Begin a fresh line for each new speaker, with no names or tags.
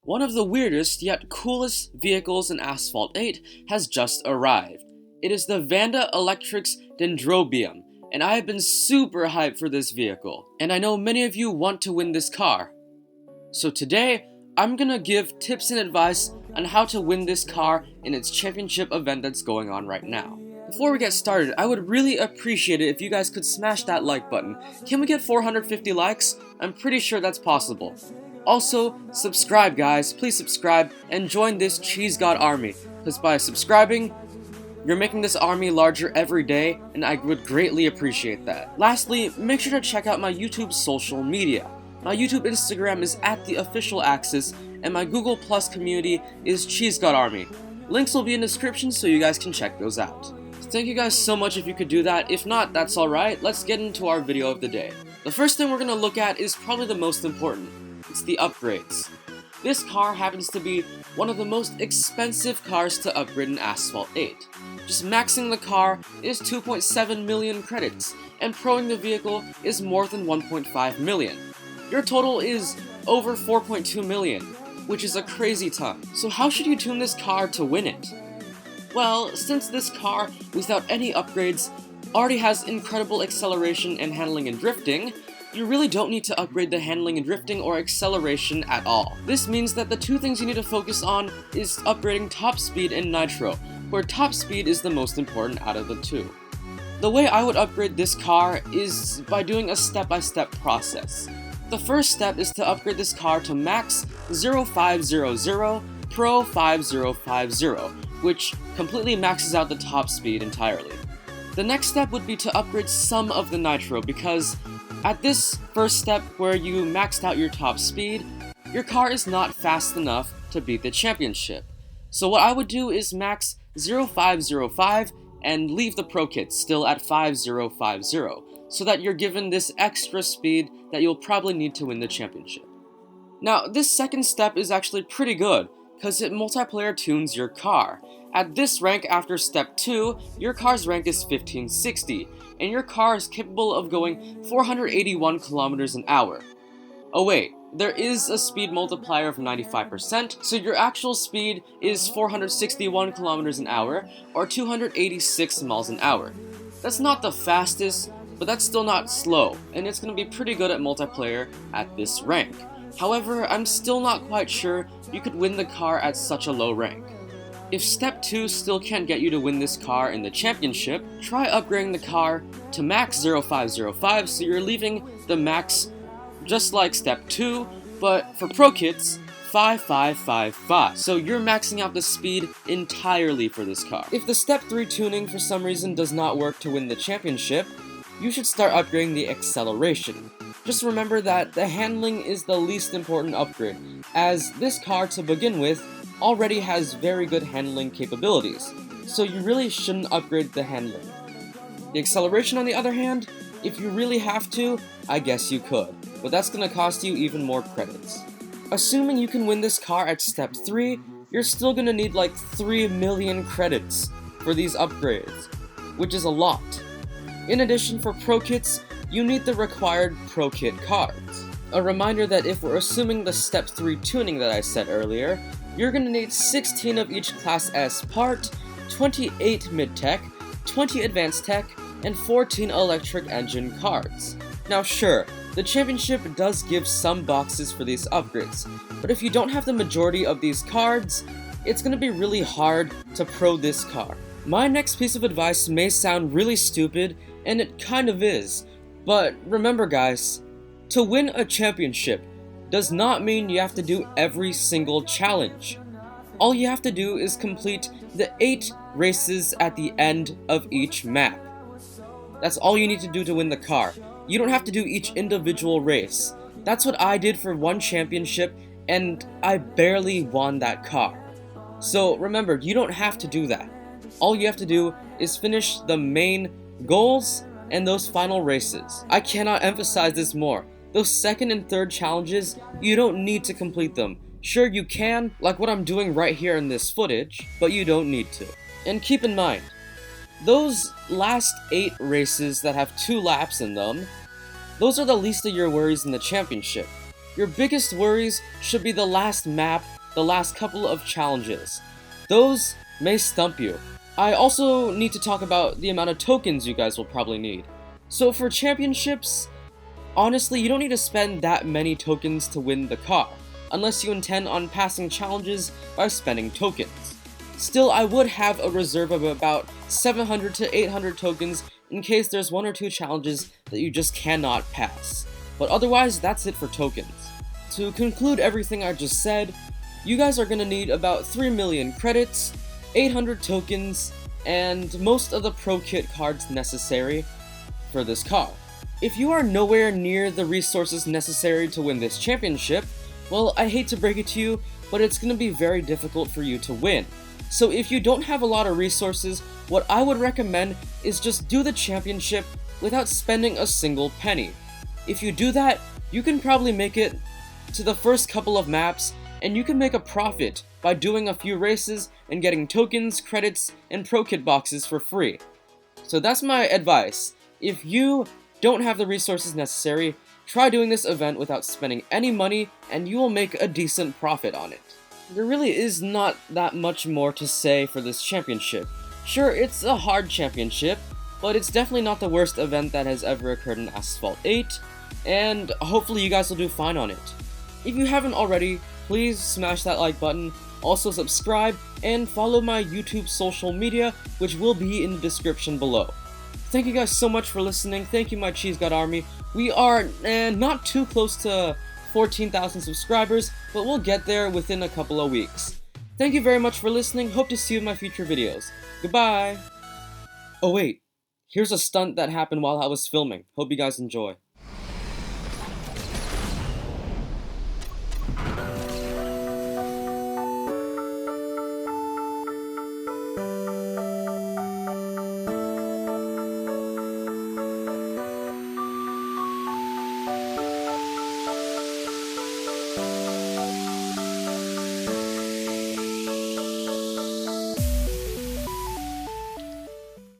One of the weirdest yet coolest vehicles in Asphalt 8 has just arrived. It is the Vanda Electric's Dendrobium, and I have been super hyped for this vehicle, and I know many of you want to win this car. So today, I'm gonna give tips and advice on how to win this car in its championship event that's going on right now. Before we get started, I would really appreciate it if you guys could smash that like button. Can we get 450 likes? I'm pretty sure that's possible. Also, subscribe guys, please subscribe and join this cheese god army, because by subscribing, you're making this army larger every day, and I would greatly appreciate that. Lastly, make sure to check out my YouTube social media. My YouTube Instagram is @theofficialaxis, and my Google Plus community is Cheese God Army. Links will be in the description so you guys can check those out. Thank you guys so much if you could do that. If not, that's alright. Let's get into our video of the day. The first thing we're going to look at is probably the most important. It's the upgrades. This car happens to be one of the most expensive cars to upgrade in Asphalt 8. Just maxing the car is 2.7 million credits, and proing the vehicle is more than 1.5 million. Your total is over 4.2 million, which is a crazy ton. So how should you tune this car to win it? Well, since this car, without any upgrades, already has incredible acceleration and handling and drifting, you really don't need to upgrade the handling and drifting or acceleration at all. This means that the two things you need to focus on is upgrading top speed and nitro, where top speed is the most important out of the two. The way I would upgrade this car is by doing a step-by-step process. The first step is to upgrade this car to max 0500 Pro 5050, which completely maxes out the top speed entirely. The next step would be to upgrade some of the nitro, because at this first step where you maxed out your top speed, your car is not fast enough to beat the championship. So what I would do is max 0505 and leave the pro kit still at 5050, so that you're given this extra speed that you'll probably need to win the championship. Now, this second step is actually pretty good, because it multiplayer tunes your car. At this rank after step 2, your car's rank is 1560, and your car is capable of going 481 kilometers an hour. Oh wait, there is a speed multiplier of 95%, so your actual speed is 461 kilometers an hour, or 286 miles an hour. That's not the fastest, but that's still not slow, and it's going to be pretty good at multiplayer at this rank. However, I'm still not quite sure you could win the car at such a low rank. If step 2 still can't get you to win this car in the championship, try upgrading the car to max 0505, so you're leaving the max just like step 2, but for pro kits, 5555. So you're maxing out the speed entirely for this car. If the step 3 tuning for some reason does not work to win the championship, you should start upgrading the acceleration. Just remember that the handling is the least important upgrade, as this car to begin with already has very good handling capabilities, so you really shouldn't upgrade the handling. The acceleration, on the other hand, if you really have to, I guess you could, but that's going to cost you even more credits. Assuming you can win this car at step 3, you're still going to need like 3 million credits for these upgrades, which is a lot. In addition, for pro kits, you need the required pro kit cards. A reminder that if we're assuming the step 3 tuning that I said earlier, you're going to need 16 of each class S part, 28 mid-tech, 20 advanced tech, and 14 electric engine cards. Now sure, the championship does give some boxes for these upgrades, but if you don't have the majority of these cards, it's going to be really hard to pro this car. My next piece of advice may sound really stupid, and it kind of is, but remember guys, to win a championship does not mean you have to do every single challenge. All you have to do is complete the 8 races at the end of each map. That's all you need to do to win the car. You don't have to do each individual race. That's what I did for one championship, and I barely won that car. So remember, you don't have to do that. All you have to do is finish the main goals and those final races. I cannot emphasize this more. Those second and third challenges, you don't need to complete them. Sure, you can, like what I'm doing right here in this footage, but you don't need to. And keep in mind, those last 8 races that have 2 laps in them, those are the least of your worries in the championship. Your biggest worries should be the last map, the last couple of challenges. Those may stump you. I also need to talk about the amount of tokens you guys will probably need. So for championships, honestly, you don't need to spend that many tokens to win the car, unless you intend on passing challenges by spending tokens. Still, I would have a reserve of about 700 to 800 tokens in case there's 1 or 2 challenges that you just cannot pass. But otherwise, that's it for tokens. To conclude everything I just said, you guys are going to need about 3 million credits, 800 tokens, and most of the pro kit cards necessary for this car. If you are nowhere near the resources necessary to win this championship, well, I hate to break it to you, but it's going to be very difficult for you to win. So if you don't have a lot of resources, what I would recommend is just do the championship without spending a single penny. If you do that, you can probably make it to the first couple of maps, and you can make a profit by doing a few races and getting tokens, credits, and pro kit boxes for free. So that's my advice. If you don't have the resources necessary, try doing this event without spending any money, and you will make a decent profit on it. There really is not that much more to say for this championship. Sure, it's a hard championship, but it's definitely not the worst event that has ever occurred in Asphalt 8, and hopefully you guys will do fine on it. If you haven't already, please smash that like button, also subscribe, and follow my YouTube social media, which will be in the description below. Thank you guys so much for listening. Thank you, my Cheese God Army. We are not too close to 14,000 subscribers, but we'll get there within a couple of weeks. Thank you very much for listening. Hope to see you in my future videos. Goodbye! Oh wait, here's a stunt that happened while I was filming. Hope you guys enjoy.